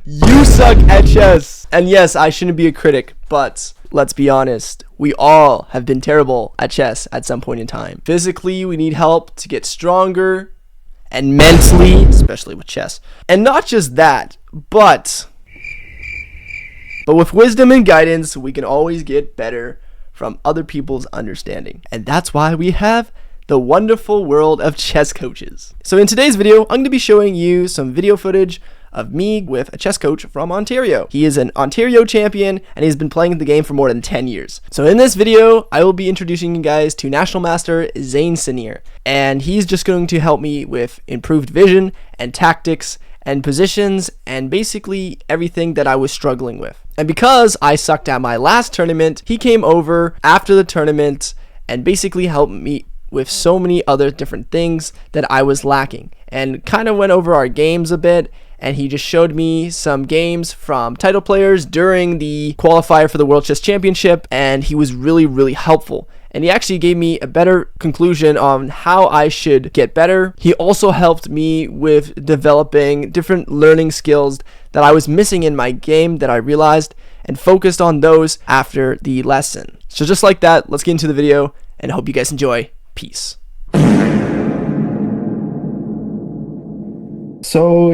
You suck at chess. And yes, I shouldn't be a critic, but let's be honest. We all have been terrible at chess at some point in time. Physically, we need help to get stronger, and mentally, especially with chess. And not just that, but with wisdom and guidance, we can always get better from other people's understanding. And that's why we have the wonderful world of chess coaches. So in today's video, I'm going to be showing you some video footage of me with a chess coach from Ontario. He is an Ontario champion and he's been playing the game for more than 10 years. So in this video, I will be introducing you guys to National Master Zane, and he's just going to help me with improved vision and tactics and positions and basically everything that I was struggling with. And because I sucked at my last tournament, he came over after the tournament and basically helped me with so many other different things that I was lacking, and kind of went over our games a bit, and he just showed me some games from title players during the qualifier for the World Chess Championship, and he was really helpful. And he actually gave me a better conclusion on how I should get better. He also helped me with developing different learning skills that I was missing in my game that I realized, and focused on those after the lesson. So just like that, let's get into the video, and I hope you guys enjoy. Peace. So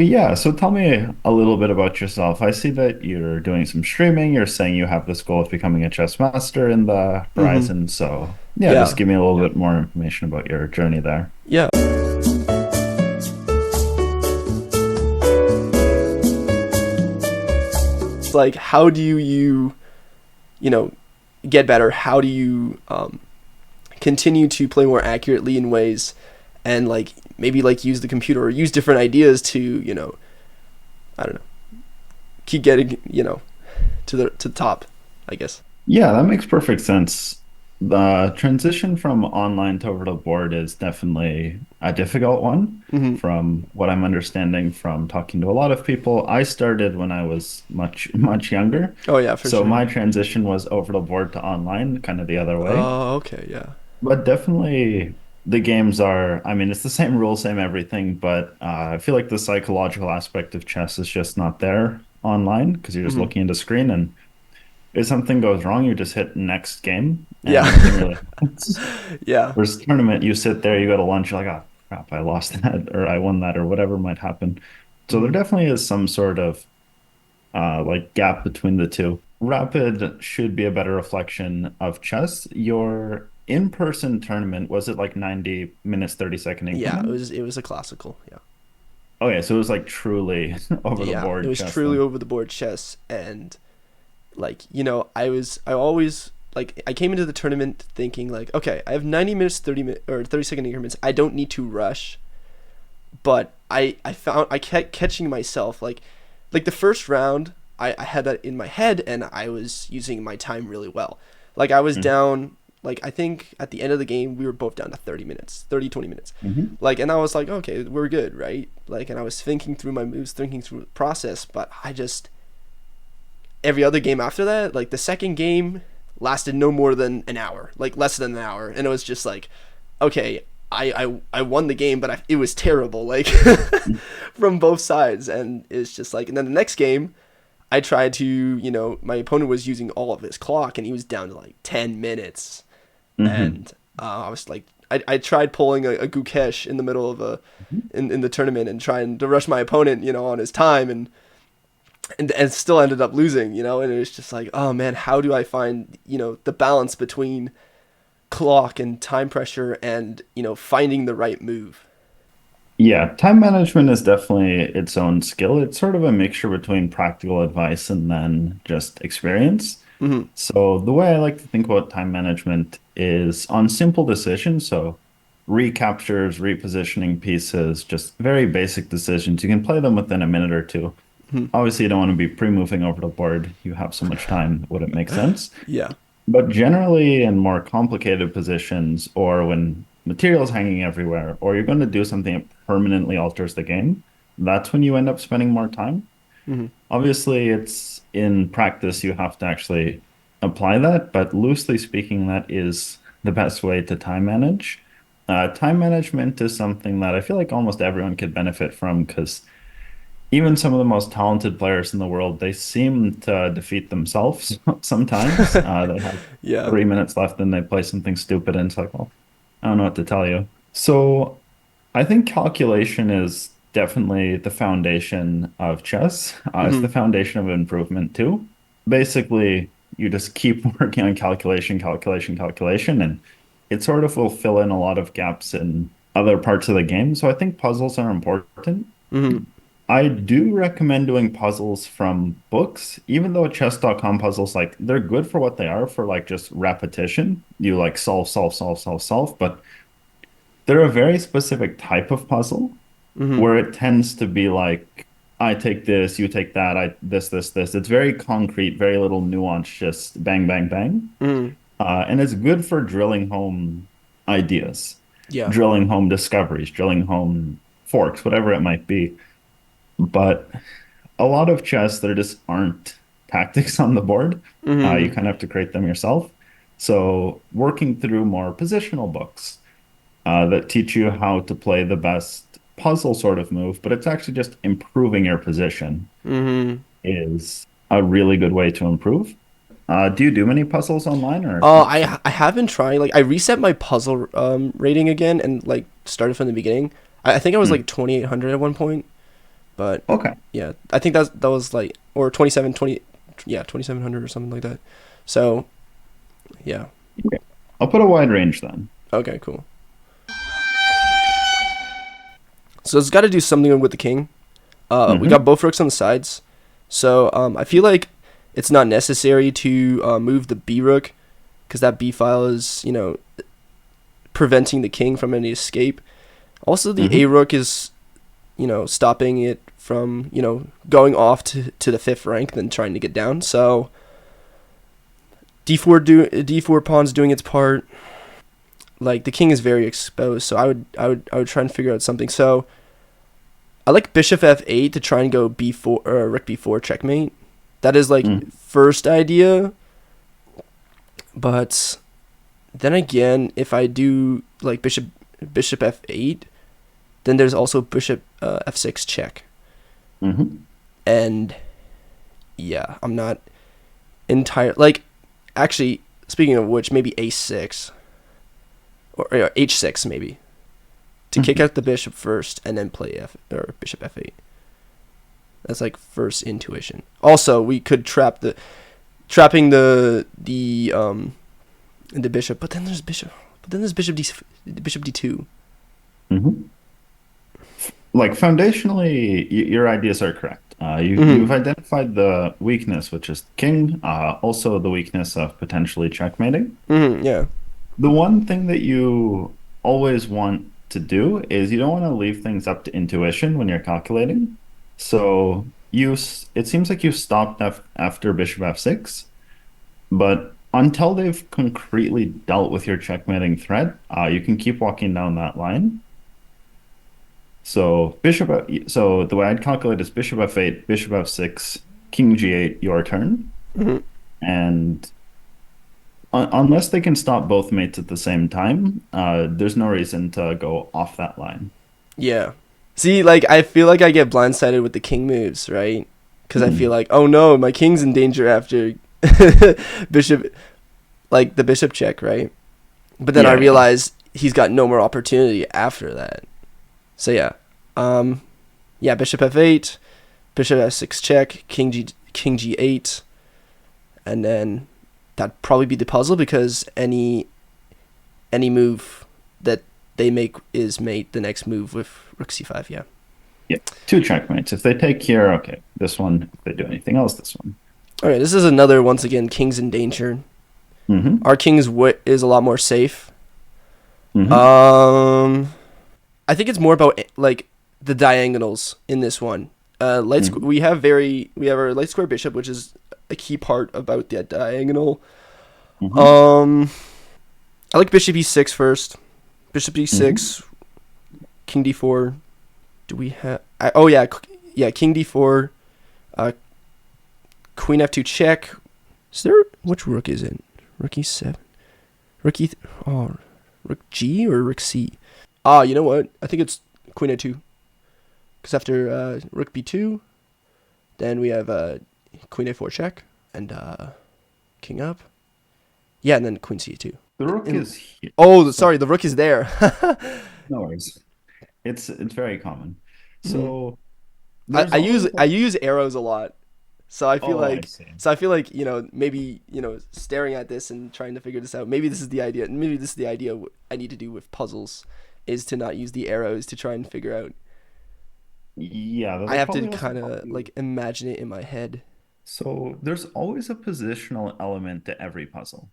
tell me a little bit about yourself. I see that you're doing some streaming. You're saying you have this goal of becoming a chess master in the horizon. So yeah, just give me a little bit more information about your journey there. Yeah. It's like, how do you get better? How do you continue to play more accurately in ways, and maybe use the computer or use different ideas to I don't know, keep getting to the top, I guess. Yeah, that makes perfect sense. The transition from online to over the board is definitely a difficult one. From what I'm understanding from talking to a lot of people, I started when I was much younger. Oh yeah, for so sure. my transition was over the board to online, kind of the other way. Oh, okay, yeah. But definitely the games are, I mean, it's the same rules, same everything, but I feel like the psychological aspect of chess is just not there online, because you're just looking at a screen, and if something goes wrong, you just hit next game. And nothing really happens. Yeah. Whereas tournament, you sit there, you go to lunch, you're like, oh crap, I lost that, or I won that, or whatever might happen. So there definitely is some sort of gap between the two. Rapid should be a better reflection of chess. Your in-person tournament, was it 90 minutes, 30-second increments? Yeah, it was a classical. Yeah. Okay, so it was truly over the board it was chess truly then. over the board chess. And I came into the tournament thinking okay, I have 90 minutes, 30-second increments. I don't need to rush. But I kept catching myself the first round, I had that in my head, and I was using my time really well. I was down, I think at the end of the game, we were both down to 20 minutes. And I was like, okay, we're good, right? And I was thinking through my moves, thinking through the process, but every other game after that, the second game lasted no more than an hour, less than an hour. And it was just okay, I won the game, but it was terrible, from both sides. And it's just and then the next game, I tried to, my opponent was using all of his clock, and he was down to 10 minutes. And I was I tried pulling a Gukesh in the middle of in the tournament and trying to rush my opponent, on his time, and still ended up losing, and it was just oh man, how do I find, the balance between clock and time pressure and, finding the right move. Yeah, time management is definitely its own skill. It's sort of a mixture between practical advice and then just experience. So the way I like to think about time management is on simple decisions. So recaptures, repositioning pieces, just very basic decisions. You can play them within a minute or two. Obviously, you don't want to be pre-moving over the board. You have so much time, it wouldn't make sense. Yeah. But generally in more complicated positions, or when material's hanging everywhere, or you're going to do something that permanently alters the game, that's when you end up spending more time. Obviously, it's in practice, you have to actually apply that, but loosely speaking, that is the best way to time manage. Time management is something that I feel like almost everyone could benefit from because even some of the most talented players in the world, they seem to defeat themselves sometimes. They have Yeah. 3 minutes left and they play something stupid and it's like, well, I don't know what to tell you. So I think calculation is definitely the foundation of chess. It's Mm-hmm. the foundation of improvement too. Basically, you just keep working on calculation, calculation, calculation, and it sort of will fill in a lot of gaps in other parts of the game. So I think puzzles are important. Mm-hmm. I do recommend doing puzzles from books, even though chess.com puzzles, like they're good for what they are for like just repetition. You like solve, solve, solve, solve, solve, but they're a very specific type of puzzle Mm-hmm. where it tends to be like, I take this, you take that, I this, this, this. It's very concrete, very little nuance, just bang, bang, bang. Mm-hmm. And it's good for drilling home ideas, Yeah. drilling home discoveries, drilling home forks, whatever it might be. But a lot of chess, there just aren't tactics on the board. You Mm-hmm. kind of have to create them yourself. So working through more positional books that teach you how to play the best puzzle sort of move, but it's actually just improving your position Mm-hmm. is a really good way to improve. Do you do many puzzles online or Uh, not so I much? I have been trying. Like, I reset my puzzle rating again and like started from the beginning. I think I was Hmm. like 2,800 at one point, but Okay. yeah, I think that was like or 20, yeah, 2,700 or something like that. So yeah, Okay. I'll put a wide range then. okay, cool. So it's got to do something with the king. We got Hmm. both rooks on the sides, so I feel like it's not necessary to move the B rook because that B file is preventing the king from any escape. Also, the A Hmm. rook is stopping it from going off to the fifth rank then trying to get down. So D4 pawn's doing its part. Like the king is very exposed, so I would try and figure out something. So I like bishop f8 to try and go b4 or rook b4 checkmate. That is like Hmm. first idea, but then again, if I do like bishop f8, then there's also bishop f6 check, Hmm. and yeah, I'm not entire like actually speaking of which, maybe a6 or h6 maybe to kick out the bishop first and then play f or bishop f8. That's like first intuition. Also, we could trapping the bishop, but then there's bishop d2. Hmm. Like foundationally, your ideas are correct. You've Mhm. identified the weakness, which is king, also the weakness of potentially checkmating. Mhm. Yeah. The one thing that you always want to do is you don't want to leave things up to intuition when you're calculating. So it seems like you stopped after bishop f6, but until they've concretely dealt with your checkmating threat, you can keep walking down that line. So the way I'd calculate is bishop f8, bishop f6, king g8, your turn. Mhm. And unless they can stop both mates at the same time, there's no reason to go off that line. Yeah. See, like I feel like I get blindsided with the king moves, right? Because I feel Hmm. like, oh no, my king's in danger after bishop, like the bishop check, right? But then I Yeah, yeah. realize he's got no more opportunity after that. So yeah, um, yeah, bishop f8, bishop f6 check, king g8, and then that'd probably be the puzzle because any move that they make is mate the next move with rook c5. Yeah. Yeah. Two checkmates. If they take here, okay. This one, if they do anything else, this one. All right, this is another once again king's in danger. Hmm. Our king's wit is a lot more safe. Hmm. Um, I think it's more about like the diagonals in this one. Hmm. We have our light square bishop, which is a key part about that diagonal. Hmm. Um, I like bishop e6 first. Bishop Hmm. e6, king d4. Do we have? Oh yeah, yeah, king d4. Uh, queen f2 check. Is there which rook is it? Rook e7. Rook e. Oh, Rook G or Rook C? Ah, you know what? I think it's Queen A2. Because after Rook B2, then we have Queen A4 check and King up. Yeah, and then Queen C2. The rook And is here. oh, So sorry, the rook is there. no worries. It's very common. Mhm. So I, there's I use always I like, use arrows a lot. So I feel oh, I like see. maybe staring at this and trying to figure this out. Maybe this is the idea. Maybe this is the idea I need to do with puzzles is to not use the arrows to try and figure out. Yeah, I that'll have to probably also kind help of you. like imagine it in my head. So there's always a positional element to every puzzle.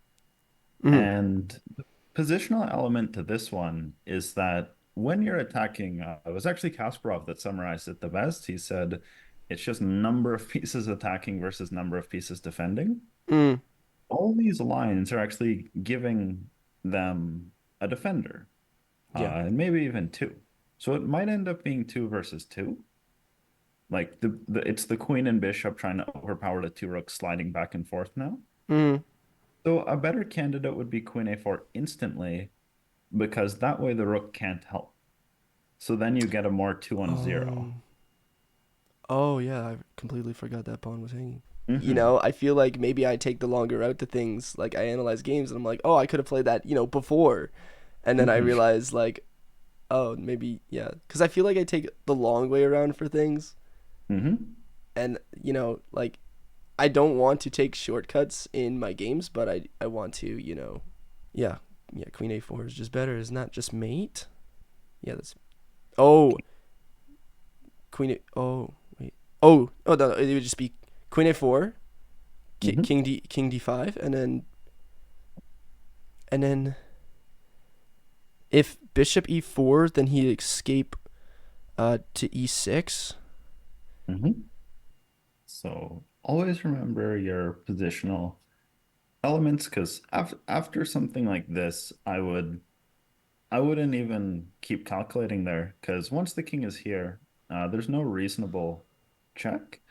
Hmm. And the positional element to this one is that when you're attacking, it was actually Kasparov that summarized it the best. He said it's just number of pieces attacking versus number of pieces defending. Mm, All these lines are actually giving them a defender, yeah. and maybe even two. So it might end up being two versus two. Like it's the queen and bishop trying to overpower the two rooks sliding back and forth now. Mm. So a better candidate would be queen a4 instantly because that way the rook can't help. So then you get a more 2-on-0. Um. Oh yeah, I completely forgot that pawn was hanging. Mm-hmm. I feel like maybe I take the longer route to things. Like I analyze games and I'm like, oh, I could have played that, before, and then I Mm-hmm. realize like, oh, maybe yeah, because I feel like I take the long way around for things, Mm-hmm. and like I don't want to take shortcuts in my games, but I want to, yeah, yeah. Queen A4 is just better. Isn't that just mate? Yeah, that's oh oh wait oh no, it would just be Queen A4, Mm-hmm. King D5, and then if Bishop E4, then he escape to E6. Mm-hmm. So always remember your positional elements because after something like this, I wouldn't even keep calculating there because once the king is here, there's no reasonable check,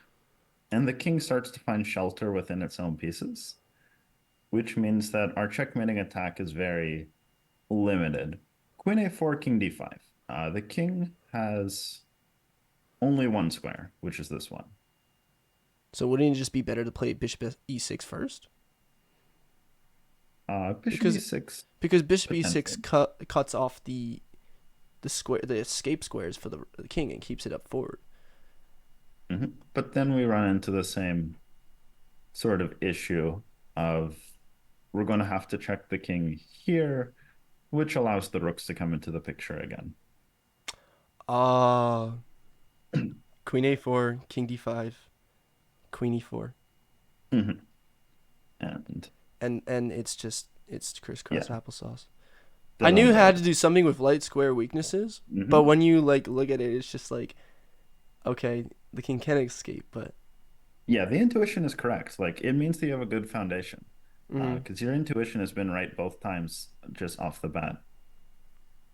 and the king starts to find shelter within its own pieces, which means that our checkmating attack is very limited. Queen a4, king d5. The king has only one square, which is this one. So wouldn't it just be better to play Bishop E6 first? Bishop Because e6 because Bishop E6 potentially. cuts off the escape squares for the king and keeps it up forward. But then we run into the same sort of issue of we're going to have to check the king here, which allows the rooks to come into the picture again. Ah, Queen A4, King D5, Queen E4, Mhm. And and it's crisscross yeah, applesauce. I dead on knew the it had to list. do something with light square weaknesses, but Hmm. when you like look at it, it's just like okay, the king can escape, but Yeah, the intuition is correct. Like it means that you have a good foundation, mm, because your intuition has been right both times just off the bat.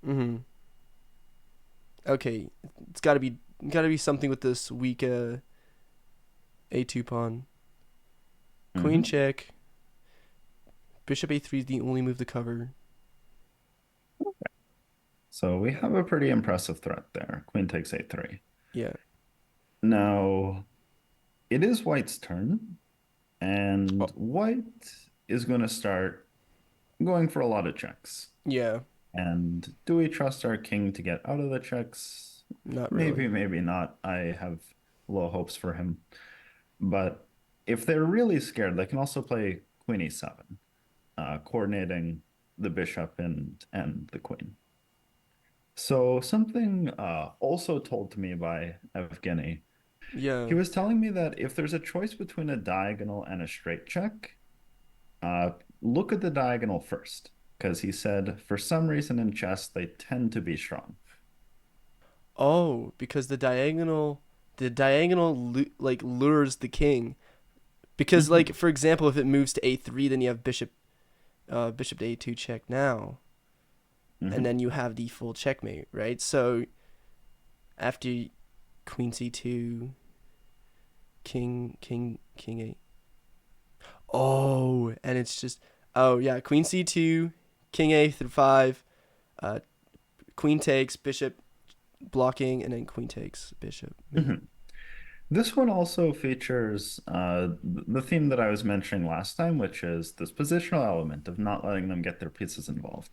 mm, okay, it's got to be something with this weak A2 pawn. Queen Hmm. check. Bishop A3 is the only move to cover. So we have a pretty impressive threat there. Queen takes a3. Yeah, Now it is white's turn, and oh, white is going to start going for a lot of checks. yeah, And do we trust our king to get out of the checks? not really. Maybe, maybe not. I have low hopes for him. But if they're really scared, they can also play queen e7, coordinating the bishop and the queen. So something also told to me by Evgeny, Yeah. he was telling me that if there's a choice between a diagonal and a straight check, uh, look at the diagonal first, because he said for some reason in chess they tend to be strong. Oh, because the diagonal like lures the king. Because like Hmm. for example, if it moves to A3, then you have bishop to A2 check now, and then Hmm. you have the full checkmate, right? So after Queen C2, King A. Oh, and it's just oh yeah, Queen C2, King A5, Uh, queen takes, bishop blocking, and then queen takes, bishop, mate. Mhm. This one also features the theme that I was mentioning last time, which is this positional element of not letting them get their pieces involved.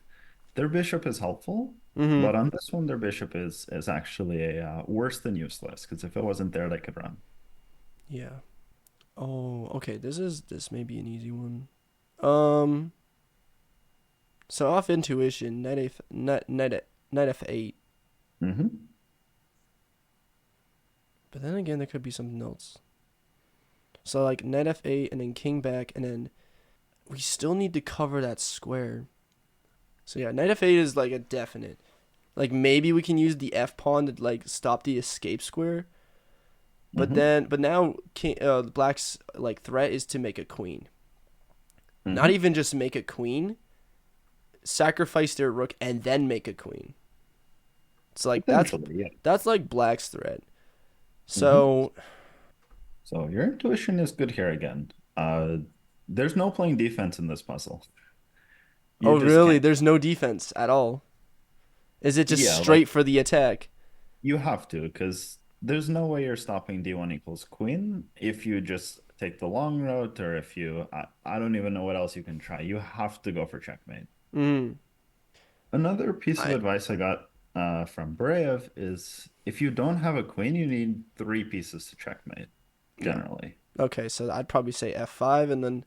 Their bishop is helpful, Mm-hmm. but on this one, their bishop is actually a worse than useless because if it wasn't there, they could run. Yeah. Oh, okay. This may be an easy one. Um. So off intuition, knight f8. Hmm. But then again, there could be something else. So like knight f8 and then king back, and then we still need to cover that square. So yeah, knight f8 is like a definite. Like maybe we can use the f pawn to like stop the escape square. Hmm. But now black's like threat is to make a queen. Not Hmm. even just make a queen, sacrifice their rook and then make a queen. So like Potentially, yeah. that's like black's threat. Hmm. So So your intuition is good here again. There's no playing defense in this puzzle. You oh just really? can't. There's no defense at all. Is it just Yeah, like straight for the attack? you have to, because there's no way you're stopping d1 equals queen if you just take the long route or if I don't even know what else you can try. You have to go for checkmate. Mm. Another piece of I advice I got from Breyev is if you don't have a queen, you need three pieces to checkmate, yeah. generally. Okay, so I'd probably say f5 and then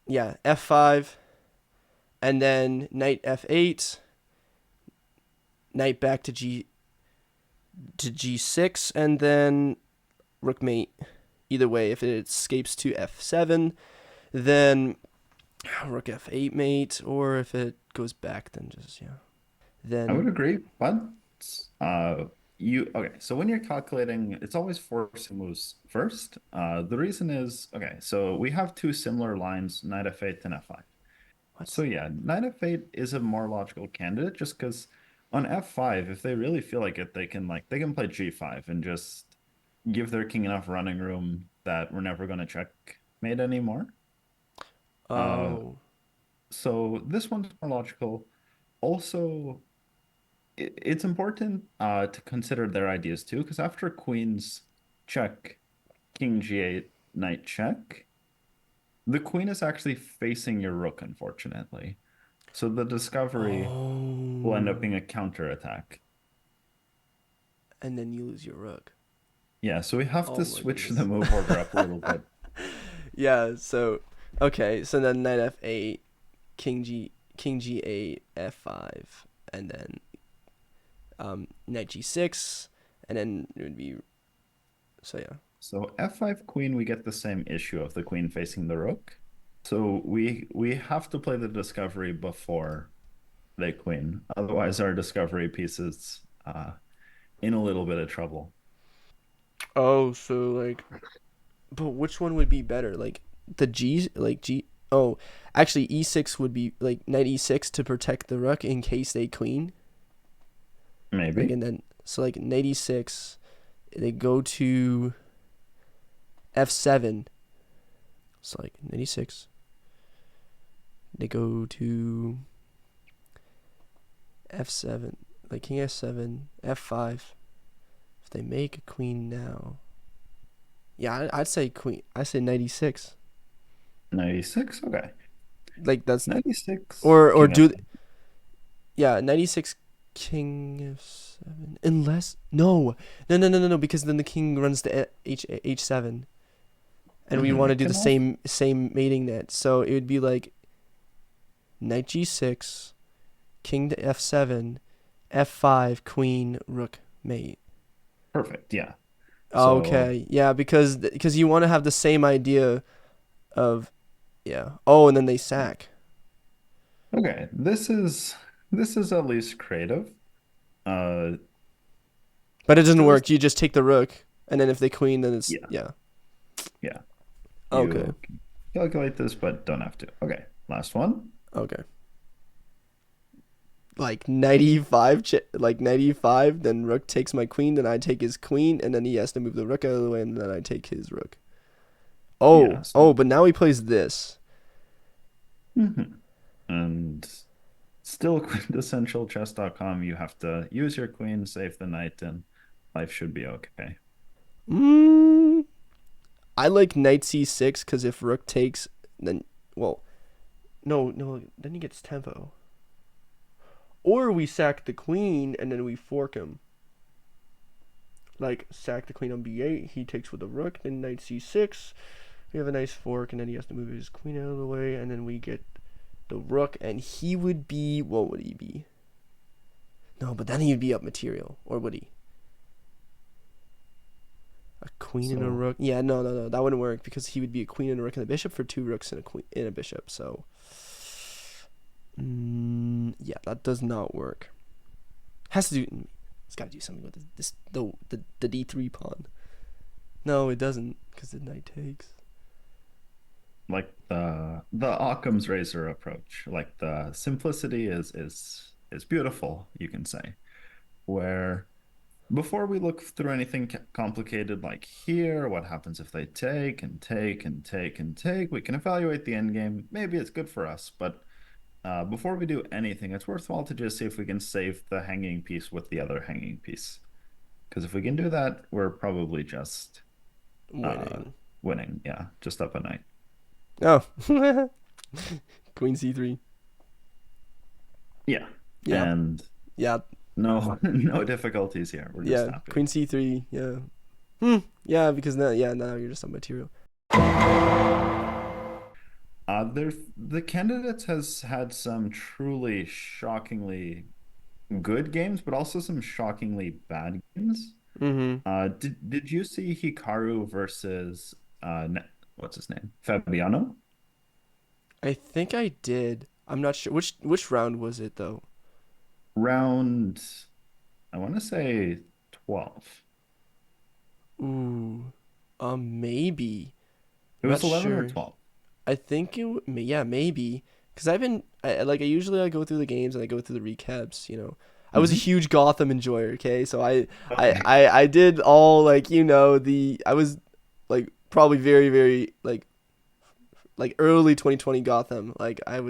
yeah, f5 and then knight f8, knight back to g6 and then rook mate. Either way, if it escapes to f7, then rook f8 mate, or if it goes back, then just yeah. I would Then agree, but uh, okay. So when you're calculating, it's always forcing moves first. The reason is okay. So we have two similar lines, knight f8 and f5. So what? yeah, knight f8 is a more logical candidate just because on f5, if they really feel like it, they can play g5 and just give their king enough running room that we're never going to checkmate anymore. Uh, Oh, so this one's more logical. Also, it's important to consider their ideas too, because after queens check, king g8, knight check, the queen is actually facing your rook, unfortunately. So the discovery will end up oh, being a counterattack. and then you lose your rook. Yeah, so we have Oh to my switch the goodness. move order up a little bit. Yeah. So okay. So then knight f8, king g8, f5, and then knight g6, and then it would be so yeah. So f5 queen, we get the same issue of the queen facing the rook. So we have to play the discovery before they queen. Otherwise, our discovery piece is in a little bit of trouble. Oh, so like, but which one would be better? Like the G, like G. Oh, actually, e6 would be like knight e6 to protect the rook in case they queen. Like Maybe. and then so like knight e6, they go to f7. So like knight e6, they go to f7, like king f7, f5. If they make a queen now, yeah, I'd say queen. I say knight e6. 96? Okay. Like that's 96, or king do f7. yeah 96 king f7 unless no because then the king runs to h7 and we want to It do the can also, same mating net, so it would be like knight g6, king to f7, f5, queen, rook, mate. perfect, yeah. So, Okay, yeah, because you want to have the same idea of yeah. Oh, and then they sack, okay, this is at least creative. Uh, but it doesn't so this, work. You just take the rook, and then if they queen, then it's yeah, yeah. yeah. Okay, You can calculate this, but don't have to. Okay, last one. okay. Like 95 like 95, then rook takes my queen, then I take his queen, and then he has to move the rook out of the way, and then I take his rook. Yeah, Oh, so but now he plays this. mhm. And still quintessential chess.com. You have to use your queen, save the knight, and life should be okay. Mm, I like knight c6 because if rook takes, then well, no, then he gets tempo. Or we sack the queen and then we fork him. Like sack the queen on b8, he takes with the rook, then knight c6. We have a nice fork, and then he has to move his queen out of the way, and then we get the rook, and he would be, what would he be? No, but then he'd be up material, or would he? A queen and a So, rook. Yeah, no, that wouldn't work because he would be a queen and a rook and a bishop for two rooks and a queen and a bishop. So, yeah, that does not work. Has to do. It's got to do something with this the d3 pawn. No, it doesn't because the knight takes. like the Occam's razor approach, like the simplicity is beautiful, you can say. Where before we look through anything complicated like here, what happens if they take and take and take and take? We can evaluate the end game. Maybe it's good for us, but before we do anything, it's worthwhile to just see if we can save the hanging piece with the other hanging piece. Because if we can do that, we're probably just uh, Winning. winning. Yeah, just up a night. Oh, queen c3. Yeah, Yeah, and yeah, no no difficulties here. We're just yeah. happy. Queen c3. Yeah. Yeah, because now you're just on material. The candidates has had some truly shockingly good games, but also some shockingly bad games. Mm-hmm. Did you see Hikaru versus what's his name? Fabiano? I think I did. I'm not sure which round was it though. Round, I want to say 12. Ooh, maybe. It I'm not was 11 or sure. 12. I think yeah, maybe. Cause I've been I usually I go through the games and I go through the recaps. I was a Hmm. huge Gotham enjoyer. Okay, so Okay. I did all like the I was like probably very like early 2020 Gotham. Like Okay. I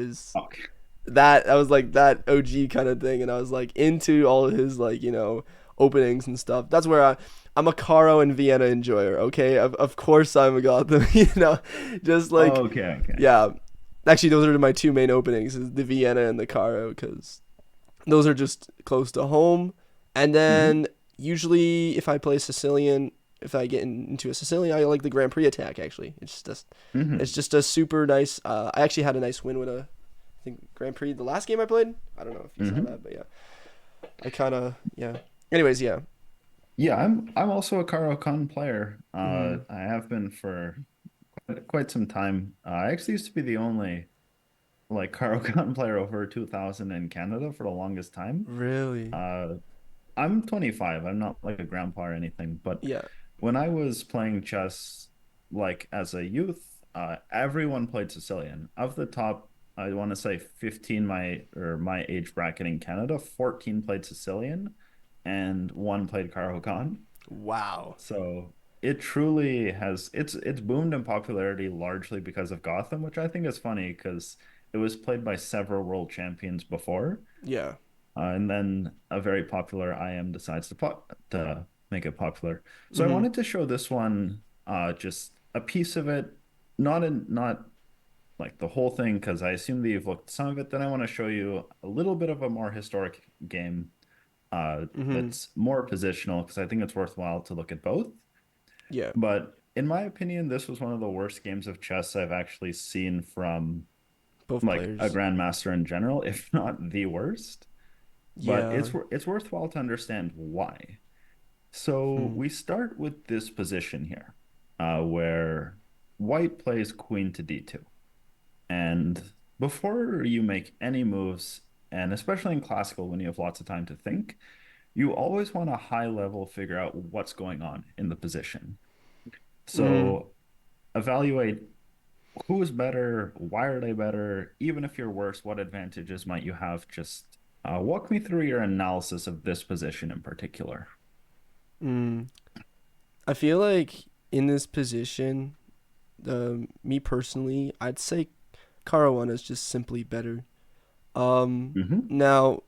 was like that OG kind of thing, and I was like into all of his like openings and stuff. That's where I'm a Caro and Vienna enjoyer. Okay, of course I'm a Gotham. Just like Okay. Okay. yeah. Actually, those are my two main openings: is the Vienna and the Caro, because those are just close to home. And Hmm. then usually, if I play Sicilian, if I get into a Sicilian, I like the Grand Prix attack. Actually, it's Hmm. just a super nice. I actually had a nice win with I think Grand Prix the last game I played. I don't know if you saw Hmm. that, but yeah, I kind of yeah. Anyways, yeah. Yeah, I'm also a Karo Khan player. Mm, I have been for quite some time. I actually used to be the only like Karo Khan player over 2000 in Canada for the longest time. really? Uh, I'm 25. I'm not like a grandpa or anything, but Yeah. when I was playing chess, like as a youth, everyone played Sicilian. Of the top, I want to say 15 my age bracket in Canada, 14 played Sicilian, and one played Caro-Kann. Wow. So it truly has it's boomed in popularity largely because of Gotham, which I think is funny because it was played by several world champions before. Yeah. And then a very popular IM decides to make it popular. So I Mhm. wanted to show this one just a piece of it, not like the whole thing, because I assume that you've looked at some of it. Then I want to show you a little bit of a more historic game Mhm. that's more positional, because I think it's worthwhile to look at both. Yeah. But in my opinion, this was one of the worst games of chess I've actually seen from Both like a players. grandmaster in general, if not the worst. But Yeah. it's worthwhile to understand why. So Hmm. we start with this position here, where white plays queen to d2. And before you make any moves, and especially in classical when you have lots of time to think, you always want to high level figure out what's going on in the position. Mm. So evaluate who is better, why are they better, even if you're worse, what advantages might you have? Just walk me through your analysis of this position in particular. Mm. I feel like in this position, me personally, I'd say Caruana is just simply better. Hmm. Now,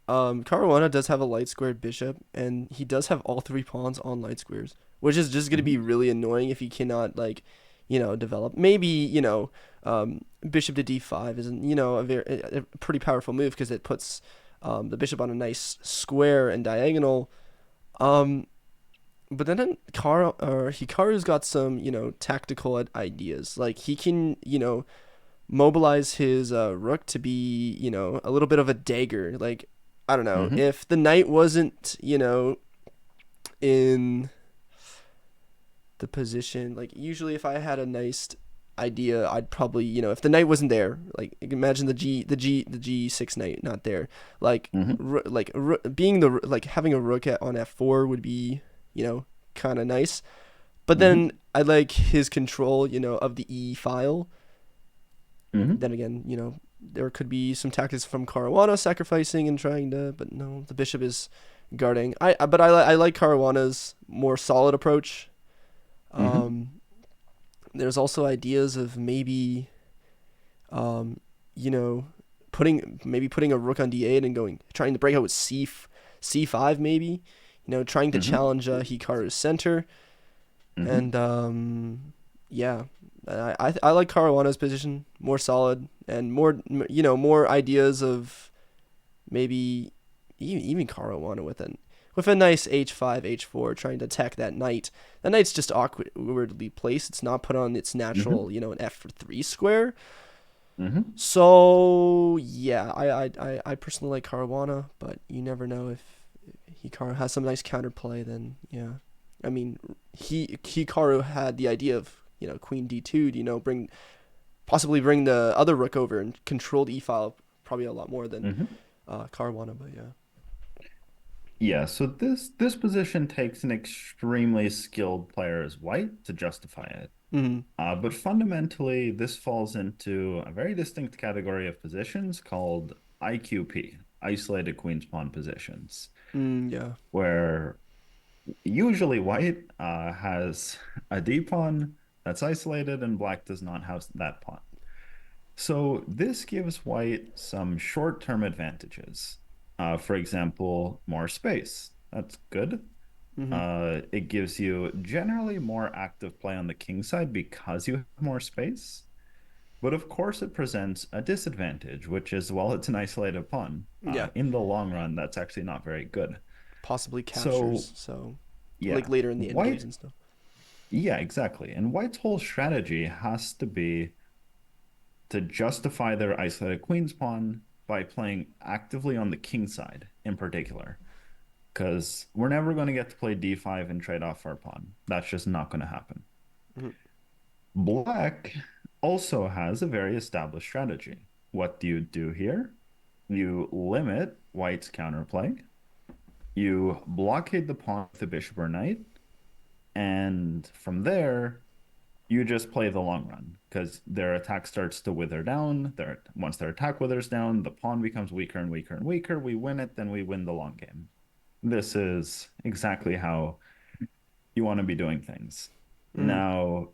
Caruana does have a light squared bishop, and he does have all three pawns on light squares, which is just gonna be Hmm. really annoying if he cannot develop. Maybe bishop to d5 isn't a pretty powerful move because it puts the bishop on a nice square and diagonal. Um, but then Hikaru's got some tactical ideas. Like he can mobilize his rook to be a little bit of a dagger. Like I don't know Hmm. if the knight wasn't in the position. Like usually if I had a nice idea, I'd probably if the knight wasn't there, like imagine the G6 knight not there, like Hmm. being the like having a rook on f4 would be kind of nice. But Hmm. then I like his control of the e file. Hmm. Then again, there could be some tactics from Caruana sacrificing and trying to, but no, the bishop is guarding. I like Caruana's more solid approach. Hmm. Um, there's also ideas of maybe, um, you know, putting a rook on d8 and trying to break out with c5 maybe, trying to Hmm. challenge Hikaru's center Hmm. and yeah, I like Caruana's position more solid and more ideas of maybe even Caruana with a nice h5 h4 trying to attack that knight. That knight's just awkwardly placed. It's not put on its Hmm. natural an f3 square. Hmm. So yeah, I personally like Caruana, but you never know if Hikaru has some nice counterplay. Then yeah, I mean Hikaru had the idea of Queen D2 to possibly bring the other rook over and control the E file probably a lot more than Hmm. Caruana, but yeah. Yeah, so this position takes an extremely skilled player as white to justify it. Mm-hmm. But fundamentally, this falls into a very distinct category of positions called IQP, isolated queen's pawn positions, Yeah. where usually white has a D pawn that's isolated and black does not have that pawn. So this gives white some short-term advantages. For example, more space. That's good. Mm-hmm. It gives you generally more active play on the king side because you have more space. But of course, it presents a disadvantage, which is, well, it's an isolated pawn. Yeah. In the long run, that's actually not very good. Possibly captures. So, So like yeah, later in the end games white, and stuff. yeah, exactly. And white's whole strategy has to be to justify their isolated queen's pawn by playing actively on the king side in particular. Because we're never going to get to play d5 and trade off our pawn. That's just not going to happen. Mm-hmm. Black also has a very established strategy. What do you do here? You limit white's counterplay. You blockade the pawn with the bishop or knight. And from there, you just play the long run because their attack starts to wither down. Once their attack withers down, the pawn becomes weaker and weaker and weaker. We win it, then we win the long game. This is exactly how you want to be doing things. Mm-hmm. Now,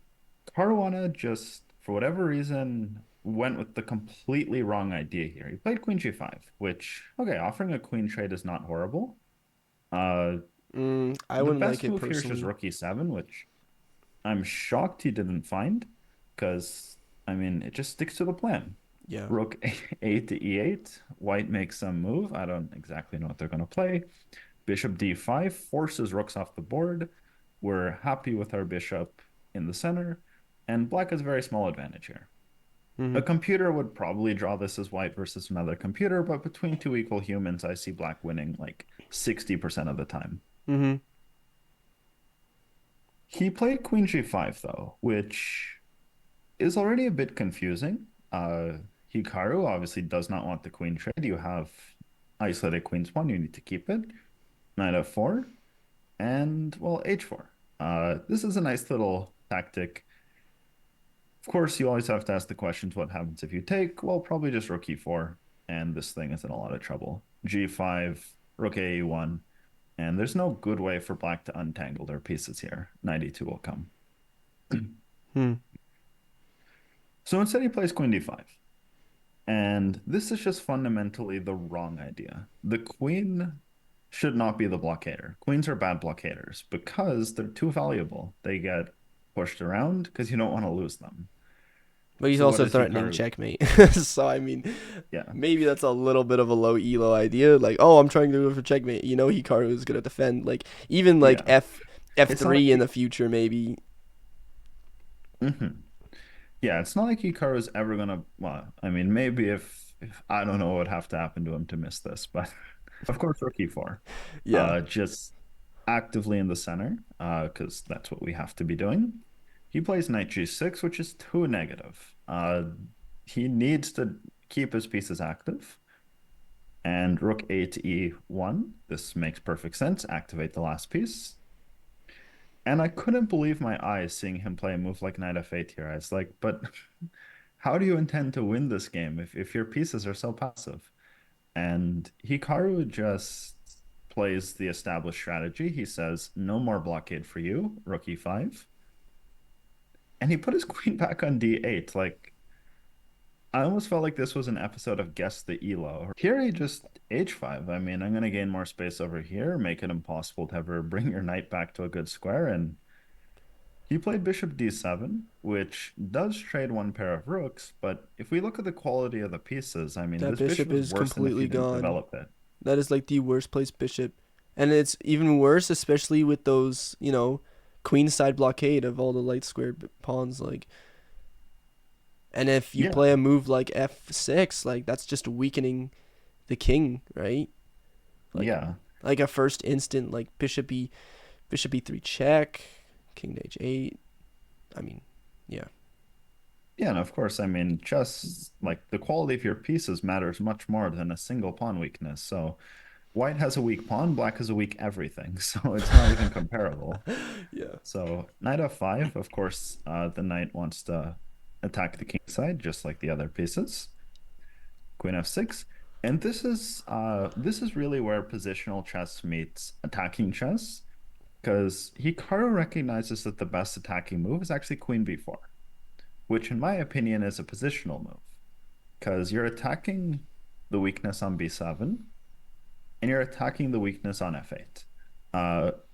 Caruana just, for whatever reason, went with the completely wrong idea here. He played Queen G5, which, okay, offering a queen trade is not horrible. Uh, I the wouldn't like best it move here is just personally. Rook E7, which I'm shocked he didn't find, because, I mean, it just sticks to the plan. Yeah. Rook A to E8, white makes some move. I don't exactly know what they're going to play. Bishop D5 forces rooks off the board. We're happy with our bishop in the center, and black has a very small advantage here. Mm-hmm. A computer would probably draw this as white versus another computer, but between two equal humans, I see black winning like 60% of the time. Mm-hmm. He played Queen G5 though, which is already a bit confusing. Hikaru obviously does not want the queen trade. You have isolated queen's pawn, you need to keep it. Knight f4, and well, h4. This is a nice little tactic. Of course, you always have to ask the questions, what happens if you take? Well, probably just rook e4, and this thing is in a lot of trouble. G5, rook a1, and there's no good way for black to untangle their pieces here. Knight e2 will come. Hmm. So instead he plays queen d5. And this is just fundamentally the wrong idea. The queen should not be the blockader. Queens are bad blockaders because they're too valuable. They get pushed around because you don't want to lose them. But he's So what also does threatening Hikaru? checkmate. So I mean, Yeah, maybe that's a little bit of a low elo idea. Like, oh, I'm trying to go for checkmate. You know, Hikaru is gonna defend. Like even like yeah. It's not F3 in like the future, maybe. Mhm. Yeah, it's not like Hikaru is ever gonna. Well, I mean, maybe if I don't know what would have to happen to him to miss this, but of course, Rook E4. Yeah, Just actively in the center, because that's what we have to be doing. He plays Knight G6, which is too negative. He needs to keep his pieces active. And Rook A to E1. This makes perfect sense. Activate the last piece. And I couldn't believe my eyes seeing him play a move like Knight F8 here. I was like, but how do you intend to win this game if your pieces are so passive? And Hikaru just plays the established strategy. He says, no more blockade for you, Rook E5. And he put his queen back on D8. Like, I almost felt like this was an episode of Guess the Elo. Here he just H5. I mean, I'm going to gain more space over here, make it impossible to ever bring your knight back to a good square. And he played bishop d7, which does trade one pair of rooks. But if we look at the quality of the pieces, I mean, that this bishop bishop is is worse than if you completely didn't gone. develop it. That is like the worst placed bishop, and it's even worse, especially with those queen side blockade of all the light squared pawns. Like, and if you Yeah, play a move like F6, like that's just weakening the king, right? Like yeah. like a first instant like bishop e3 check, king to h8. I mean, yeah. Yeah, and of course, I mean, just like the quality of your pieces matters much more than a single pawn weakness. So white has a weak pawn, black has a weak everything. So it's not even comparable. Yeah. So knight f5, of course, the knight wants to attack the king side, just like the other pieces. Queen f6. And this is really where positional chess meets attacking chess, because Hikaru recognizes that the best attacking move is actually queen b4, which in my opinion is a positional move, because you're attacking the weakness on b7 and you're attacking the weakness on f8.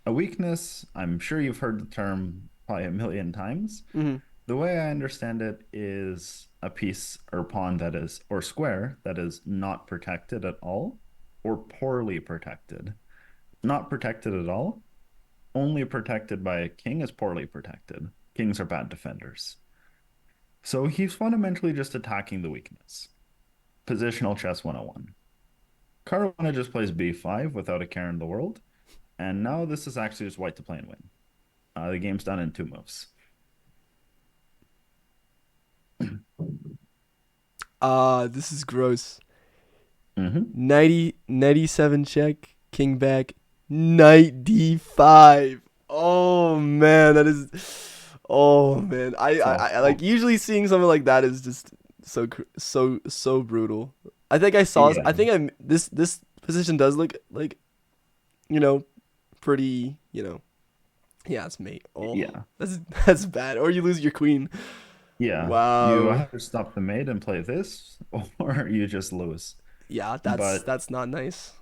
A weakness, I'm sure you've heard the term probably a million times. Hmm. The way I understand it is a piece or pawn that is, or square that is not protected at all or poorly protected. Not protected at all, only protected by a king is poorly protected. Kings are bad defenders. So he's fundamentally just attacking the weakness. Positional chess 101. Caruana just plays b5 without a care in the world. And now this is actually just white to play and win. The game's done in two moves. This is gross. Hmm. 97 check, king back, knight d5. Oh man, that is. Oh man, I So, like usually seeing something like that is just so brutal. I think I saw. yeah, I think I this position does look like you know pretty. Yeah, it's mate. Oh, yeah, that's bad. Or you lose your queen. yeah. You Wow. either stop the mate and play this, or you just lose. Yeah, But that's not nice.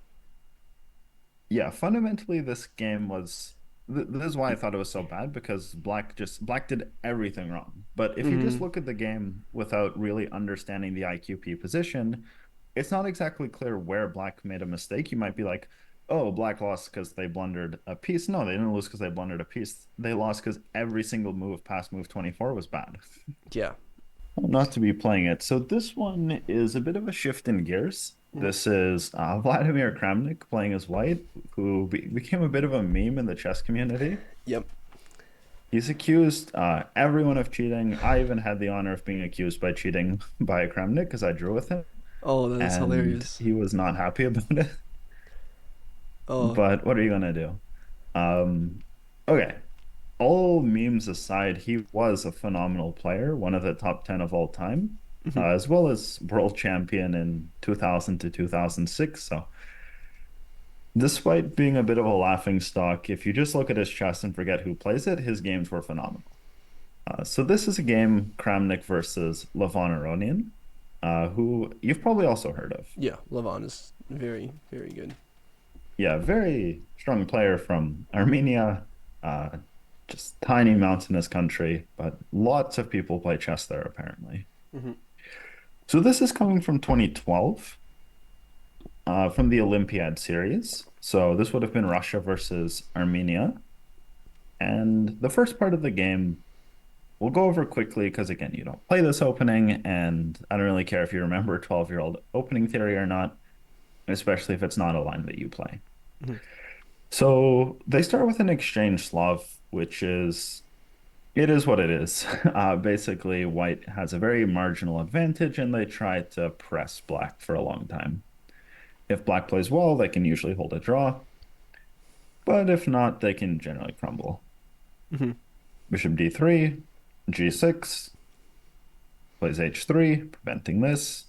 yeah, fundamentally, this game was. This is why I thought it was so bad, because Black did everything wrong. But if you just Hmm. look at the game without really understanding the IQP position, it's not exactly clear where Black made a mistake. You might be like, oh, Black lost because they blundered a piece. No, they didn't lose because they blundered a piece. They lost because every single move past move 24 was bad. Yeah. Not to be playing it. So this one is a bit of a shift in gears. This is Vladimir Kramnik playing as white, who became a bit of a meme in the chess community. Yep. He's accused everyone of cheating. I even had the honor of being accused by cheating by Kramnik because I drew with him, Oh, that is and hilarious. he was not happy about it. Oh. But what are you gonna do? Um, okay. All memes aside, he was a phenomenal player, one of the top 10 of all time, Mhm. as well as world champion in 2000 to 2006. So, despite being a bit of a laughing stock, if you just look at his chess and forget who plays it, his games were phenomenal. So, this is a game Kramnik versus Levon Aronian. who you've probably also heard of. Yeah, Levon is very, very good. Yeah, very strong player from Armenia, uh, just tiny mountainous country, but lots of people play chess there apparently. Hmm. So this is coming from 2012, from the Olympiad series. So this would have been Russia versus Armenia. And the first part of the game we'll go over quickly because, again, you don't play this opening, and I don't really care if you remember 12-year-old opening theory or not, especially if it's not a line that you play. Hmm. So they start with an exchange Slav, which is it is what it is. Basically, white has a very marginal advantage, and they try to press black for a long time. If black plays well, they can usually hold a draw, but if not, they can generally crumble. Hmm. Bishop d3, g6, plays h3, preventing this.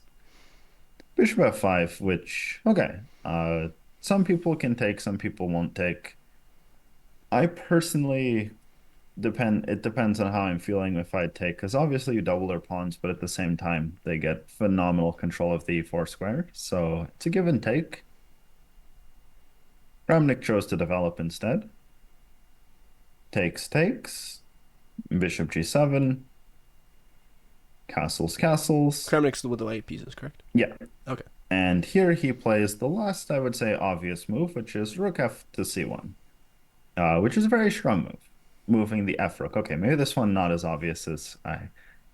Bishop f5, which, okay, some people can take, some people won't take. I personally it depends on how I'm feeling if I take, because obviously you double their pawns, but at the same time, they get phenomenal control of the e4 square. So it's a give and take. Kramnik chose to develop instead. Takes, takes. Bishop g7. Castles, castles. Kramnik's with the white pieces, correct? Yeah. Okay. And here he plays the last, I would say, obvious move, which is rook f to c1, which is a very strong move, moving the f rook. Okay, maybe this one not as obvious as I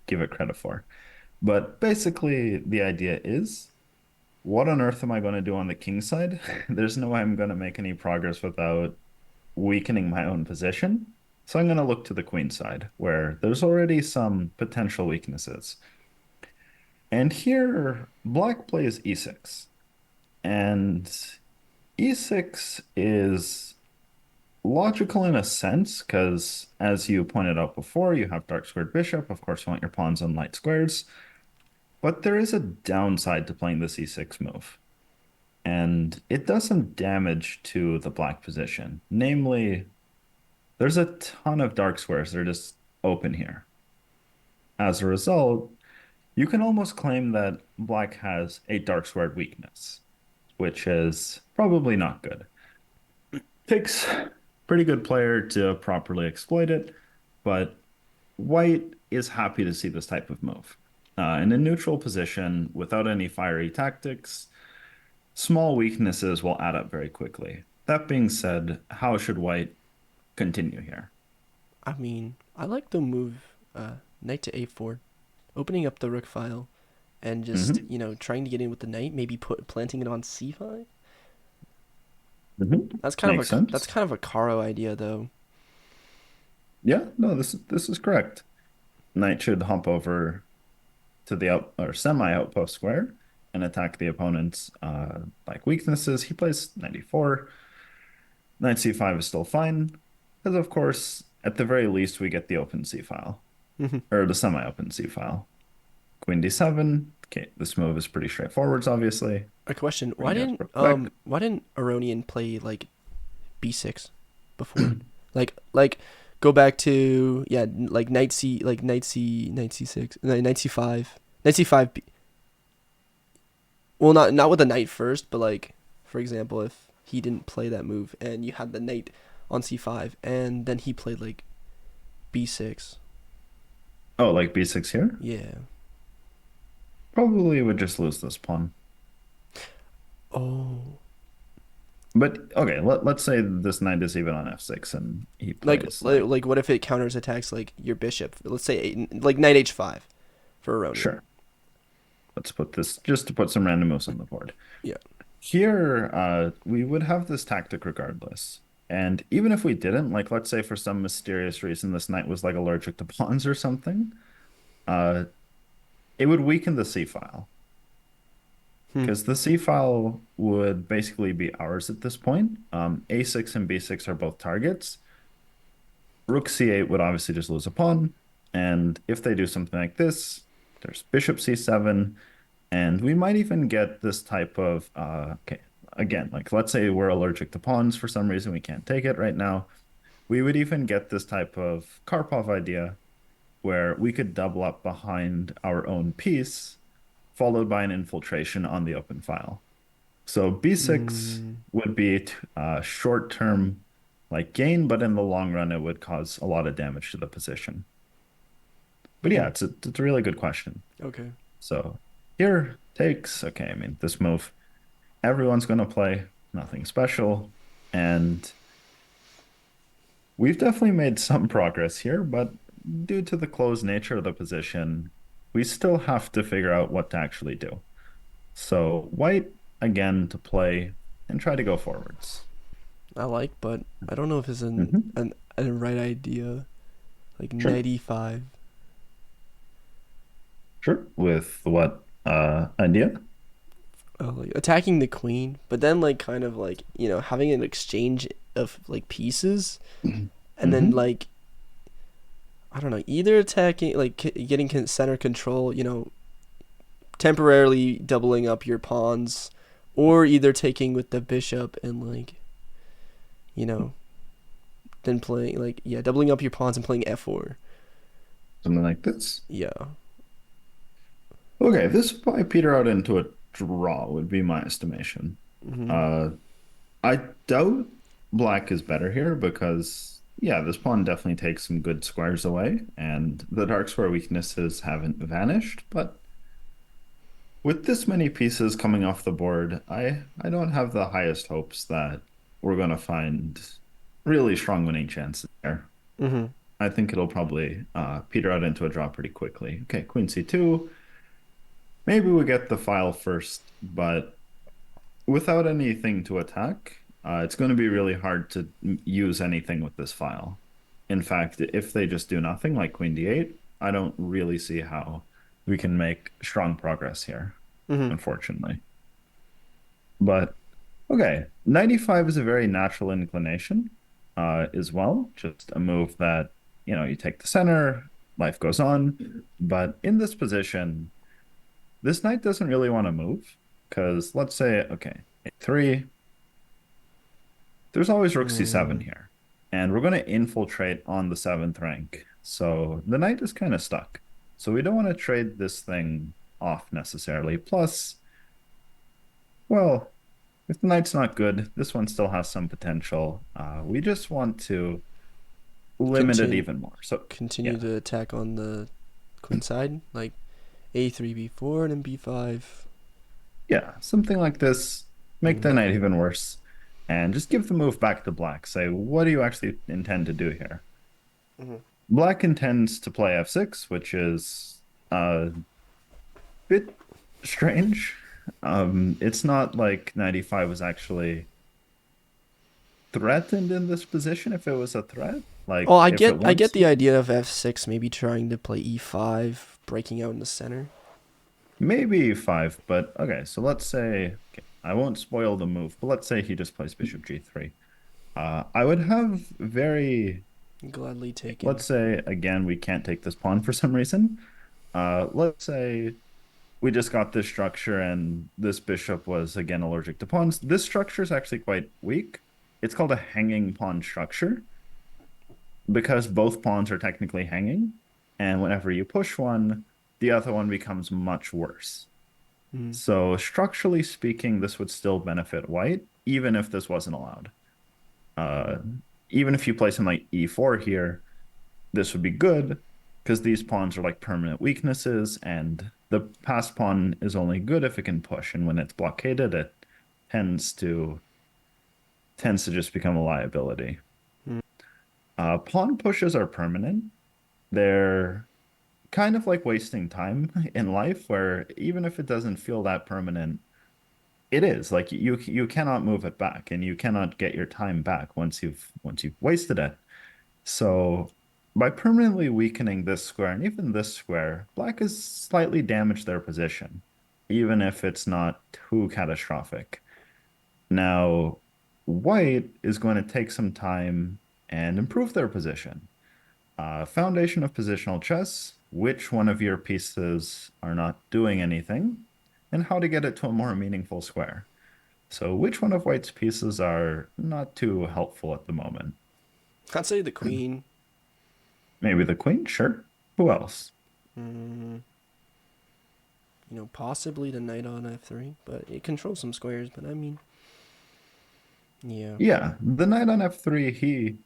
give it credit for. But basically, the idea is, what on earth am I going to do on the king side? There's no way I'm going to make any progress without weakening my own position. So I'm going to look to the queen side, where there's already some potential weaknesses. And here, black plays e6. And e6 is logical in a sense, because as you pointed out before, you have dark squared bishop. Of course, you want your pawns on light squares. But there is a downside to playing this e6 move. And it does some damage to the black position. Namely, there's a ton of dark squares that are just open here. As a result, you can almost claim that black has a dark squared weakness, which is probably not good. Takes pretty good player to properly exploit it, but white is happy to see this type of move. In a neutral position, without any fiery tactics, small weaknesses will add up very quickly. That being said, how should white continue here? I mean, I like the move knight to a4, opening up the rook file, and just Hmm. trying to get in with the knight. Maybe planting it on c5. Hmm. That's kind of Makes a that's sense. kind of a Caro idea though. Yeah, no, this is correct. Knight should hump over to the out or semi outpost square and attack the opponent's like weaknesses. He plays 94. Knight c5 is still fine, because of course, at the very least, we get the open c file Hmm. or the semi-open c file. Queen d7. Okay, this move is pretty straightforward, obviously. A question: Bring the escrow back. Why didn't Aronian play like b6 before? Like go back to like knight c6, knight c5, knight c5. Well, not with the knight first, but like for example, if he didn't play that move and you had the knight on c5 and then he played like b6. Oh, like b6 here? Yeah. Probably would just lose this pawn. Oh. But okay, let's say this knight is even on f6 and he Like plays like, like, like what if it counters attacks like your bishop? Let's say like knight h5 for Aronian. sure, let's put this just to put some random moves on the board. Yeah. Here, we would have this tactic regardless. And even if we didn't, like let's say for some mysterious reason this knight was like allergic to pawns or something, uh, it would weaken the c file. Hmm. Because the C file would basically be ours at this point. A6 and B6 are both targets. Rook C8 would obviously just lose a pawn. And if they do something like this, there's Bishop C7. And we might even get this type of, okay, again, like let's say we're allergic to pawns for some reason, we can't take it right now. We would even get this type of Karpov idea where we could double up behind our own piece followed by an infiltration on the open file. So b6 Mm, would be short-term like gain, but in the long run, it would cause a lot of damage to the position. But yeah, hmm. it's a really good question. Okay. So here takes, okay, I mean, this move everyone's going to play, nothing special. And we've definitely made some progress here, but due to the closed nature of the position, we still have to figure out what to actually do. So white again to play and try to go forwards. I like, but I don't know if it's Hmm. a right idea. Like Sure, 95. sure. With what idea? Like attacking the queen, but then like kind of like having an exchange of like pieces, and then Hmm. like I don't know, either attacking like getting center control, temporarily doubling up your pawns, or either taking with the bishop and like you know then playing like yeah doubling up your pawns and playing f4. Something like this. Yeah. Okay, this would probably peter out into a draw, would be my estimation. Hmm. Uh, I doubt black is better here because, yeah, this pawn definitely takes some good squares away, and the dark square weaknesses haven't vanished. But with this many pieces coming off the board, I don't have the highest hopes that we're going to find really strong winning chances there. Hmm. I think it'll probably peter out into a draw pretty quickly. Okay, Queen C2. Maybe we get the file first, but without anything to attack, it's going to be really hard to use anything with this file. In fact, if they just do nothing like Queen D8, I don't really see how we can make strong progress here, Hmm. unfortunately. But okay, 95 is a very natural inclination as well. Just a move that, you take the center, life goes on. But in this position, this knight doesn't really want to move because let's say, okay, A3, there's always rook c7 Mm. here, and we're going to infiltrate on the seventh rank. So the knight is kind of stuck. So we don't want to trade this thing off necessarily. Plus, well, if the knight's not good, this one still has some potential. We just want to limit it Continue even more. So continue yeah, to attack on the queen side, like a3 b4 and then b5. yeah, something like this. Make the Mm. knight even worse, and just give the move back to black. Say, what do you actually intend to do here? Hmm. Black intends to play f6, which is a bit strange. It's not like 95 was actually threatened in this position if it was a threat. Oh, Like I if get it I get wants the to, idea of f6, maybe trying to play e5, breaking out in the center. maybe 5, but okay, so let's say, okay, I won't spoil the move, but let's say he just plays bishop g3. I would have very, Gladly taken. let's say again, we can't take this pawn for some reason. Let's say we just got this structure and this bishop was again allergic to pawns. This structure is actually quite weak. It's called a hanging pawn structure because both pawns are technically hanging. And whenever you push one, the other one becomes much worse. Mm. So, structurally speaking, this would still benefit white, even if this wasn't allowed. Uh, Even if you play something like e4 here, this would be good because these pawns are like permanent weaknesses, and the passed pawn is only good if it can push, and when it's blockaded, it tends to tends to just become a liability. Mm. Pawn pushes are permanent. They're kind of like wasting time in life, where even if it doesn't feel that permanent, it is like you cannot move it back, and you cannot get your time back once you've wasted it. So by permanently weakening this square and even this square, black has slightly damaged their position, even if it's not too catastrophic. Now, white is going to take some time and improve their position. Foundation of positional chess, which one of your pieces are not doing anything, and how to get it to a more meaningful square. So, which one of white's pieces are not too helpful at the moment? I'd say the queen. Maybe the queen, sure. Who else? Mm. Possibly the knight on f3, but it controls some squares. But I mean, yeah, Yeah, the knight on f3,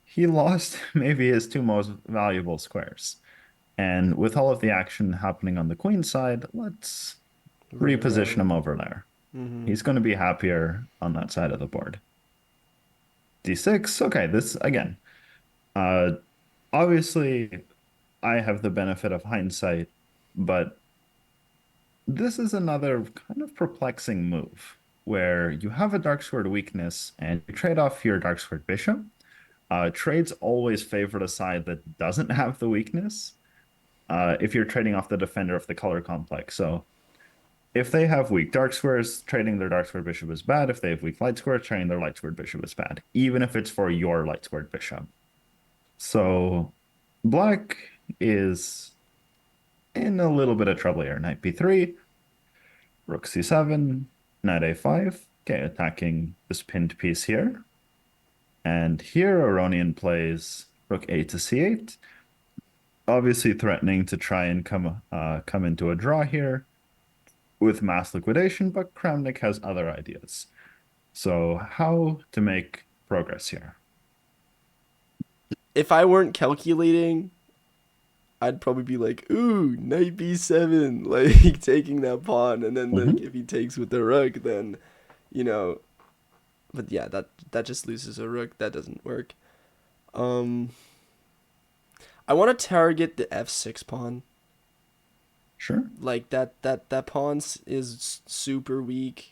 he lost maybe his two most valuable squares. And with all of the action happening on the queen side, let's reposition reroute. him over there. He's going to be happier on that side of the board. D6. Okay, this again. Uh, obviously, I have the benefit of hindsight, but this is another kind of perplexing move where you have a dark squared weakness and you trade off your dark squared bishop. Trades always favor the side that doesn't have the weakness. If you're trading off the defender of the color complex. So if they have weak dark squares, trading their dark squared bishop is bad. If they have weak light squares, trading their light squared bishop is bad, even if it's for your light squared bishop. So black is in a little bit of trouble here. Knight b3, rook c7, knight a5. Okay, attacking this pinned piece here. And here Aronian plays rook a to c8, obviously threatening to try and come into a draw here with mass liquidation, but Kramnik has other ideas. So how to make progress here? if I weren't calculating, I'd probably be like, ooh, knight b7, like taking that pawn, and then like Mhm. if he takes with the rook, then you know. But yeah, that just loses a rook. That doesn't work. Um, I want to target the f6 pawn. Sure. Like that pawn is super weak.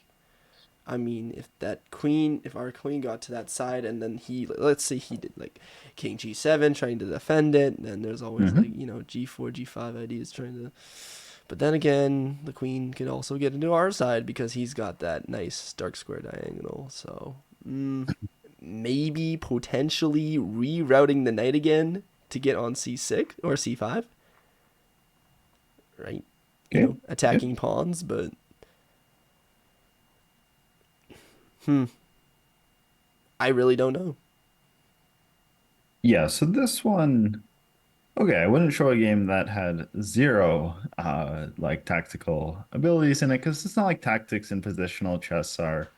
I mean, if our queen got to that side, and then let's say he did like king g7 trying to defend it, then there's always like Hmm. g4 g5 ideas trying to. But then again, the queen could also get into our side because he's got that nice dark square diagonal. So maybe potentially rerouting the knight again to get on c6 or c5, right? Okay. Yep. Attacking pawns, but hmm, I really don't know. Yeah, so this one, okay, I wouldn't show a game that had zero like tactical abilities in it because it's not like tactics and positional chess are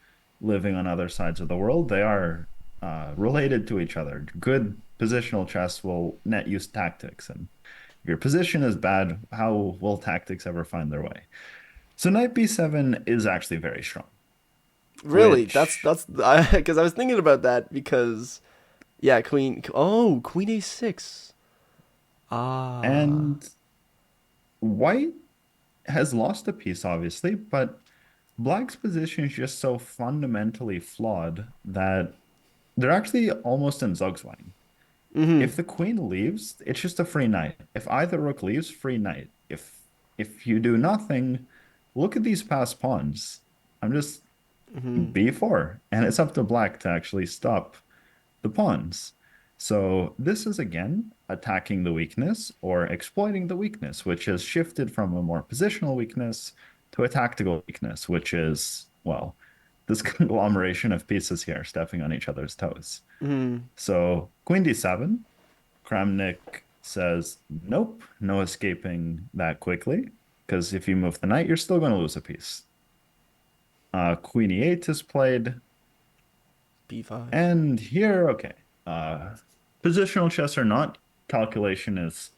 living on other sides of the world. They are related to each other. Good positional chess will net use tactics, and if your position is bad, how will tactics ever find their way? So knight b7 is actually very strong, Really, which because I was thinking about that because yeah, queen a6. Ah. and white has lost a piece, obviously, but Black's position is just so fundamentally flawed that they're actually almost in Zugzwang. If the queen leaves, it's just a free knight. If either rook leaves, free knight. If you do nothing, look at these past pawns. I'm just b4, and it's up to Black to actually stop the pawns. So this is again attacking the weakness or exploiting the weakness, which has shifted from a more positional weakness to a tactical weakness, which is, well, this conglomeration of pieces here stepping on each other's toes. So Queen d7, Kramnik says, nope, no escaping that quickly, because if you move the knight, you're still going to lose a piece. Queen e8 is played, b5. and here, okay, uh, positional chess or not, calculation is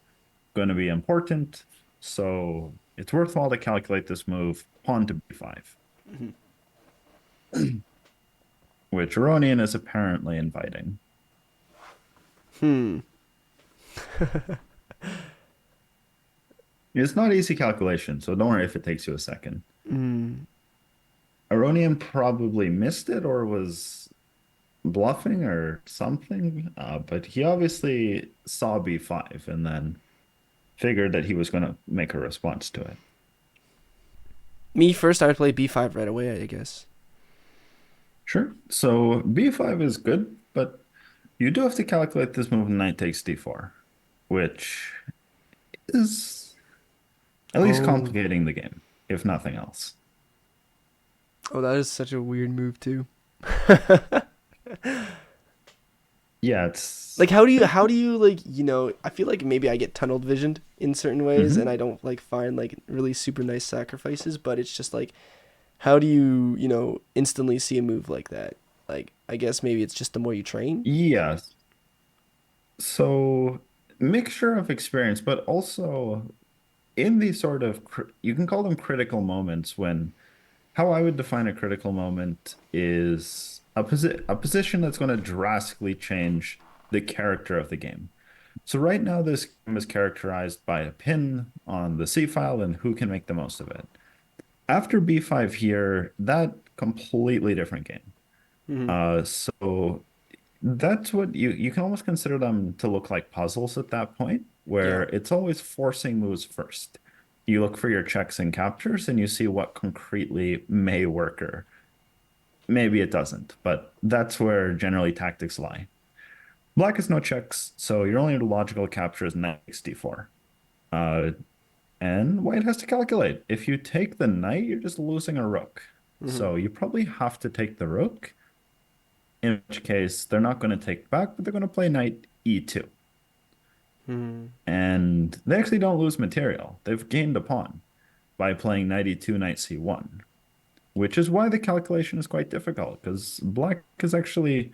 going to be important. So it's worthwhile to calculate this move, pawn to b5, which Aronian is apparently inviting. It's not easy calculation, so don't worry if it takes you a second. Aronian probably missed it or was bluffing or something, but he obviously saw b5 and then figured that he was going to make a response to it. Me first, I would play b5 right away, I guess. Sure. So b5 is good, but you do have to calculate this move knight takes d4, which is at least Oh, complicating the game, if nothing else. oh, that is such a weird move too. Yeah, it's Like how do you like, I feel like maybe I get tunnel visioned in certain ways and mhm. I don't like find like really super nice sacrifices, but it's just like how do you, instantly see a move like that? Like I guess maybe it's just the more you train. Yes. So mixture of experience, but also in these sort of you can call them critical moments when how I would define a critical moment is a position that's going to drastically change the character of the game. So right now this game is characterized by a pin on the C file and who can make the most of it. After B5 here, that completely different game. Mm-hmm. So that's what you can almost consider them to look like puzzles at that point, where Yeah. it's always forcing moves first. You look for your checks and captures and you see what concretely may work or maybe it doesn't, but that's where generally tactics lie. Black has no checks, so your only logical capture is knight takes d4. Uh, and white has to calculate. If you take the knight, you're just losing a rook. Mm-hmm. So you probably have to take the rook, in which case they're not going to take back, but they're going to play knight e2. Mm-hmm. And they actually don't lose material. They've gained a pawn by playing knight e2, knight c1, which is why the calculation is quite difficult, because black is actually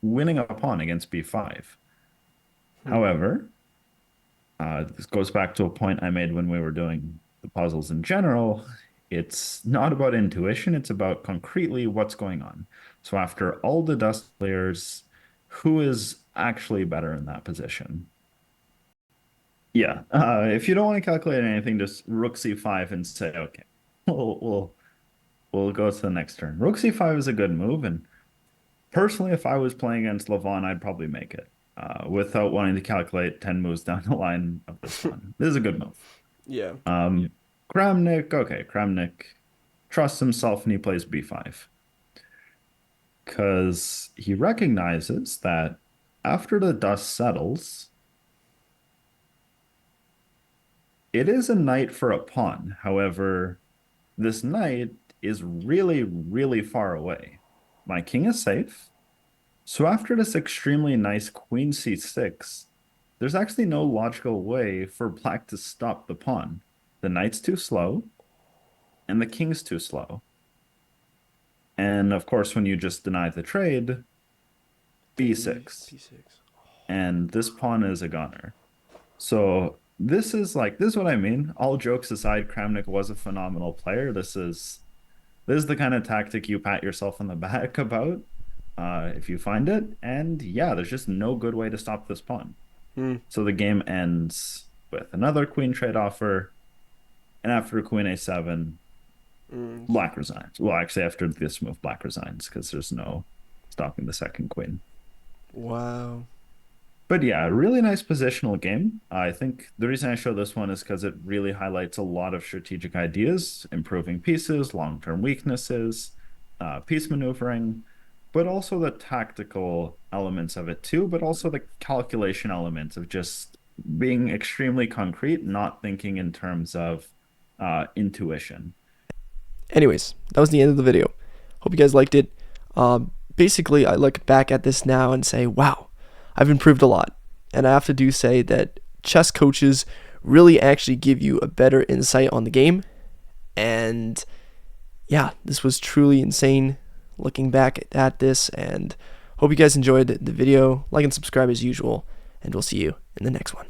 winning a pawn against b5. However, this goes back to a point I made when we were doing the puzzles in general. It's not about intuition, it's about concretely what's going on. So after all the dust layers, who is actually better in that position? Yeah. If you don't want to calculate anything, just rook c5 and say, okay, we'll we'll we'll go to the next turn. Rook c5 is a good move, and personally, if I was playing against Levon, I'd probably make it without wanting to calculate 10 moves down the line of this pawn. This is a good move. Yeah. Um, Kramnik, okay, Kramnik trusts himself and he plays b5 because he recognizes that after the dust settles, it is a knight for a pawn. However, this knight is really, really far away. My king is safe. So after this extremely nice queen c6, there's actually no logical way for black to stop the pawn. The knight's too slow, and the king's too slow. And of course, when you just deny the trade, Then b6. b6. And this pawn is a gunner. So this is what I mean. All jokes aside, Kramnik was a phenomenal player. This is the kind of tactic you pat yourself on the back about if you find it. And yeah, there's just no good way to stop this pawn. Hmm. So the game ends with another queen trade offer. And after queen a7, Mm. black resigns. Well, actually, after this move, black resigns because there's no stopping the second queen. Wow. But yeah, really nice positional game. I think the reason I show this one is because it really highlights a lot of strategic ideas, improving pieces, long-term weaknesses, piece maneuvering, but also the tactical elements of it too, but also the calculation elements of just being extremely concrete, not thinking in terms of intuition. Anyways, that was the end of the video. Hope you guys liked it. Basically, I look back at this now and say, wow, I've improved a lot. And I have to do say that chess coaches really actually give you a better insight on the game. And yeah, this was truly insane looking back at this. And hope you guys enjoyed the video. Like and subscribe as usual. And we'll see you in the next one.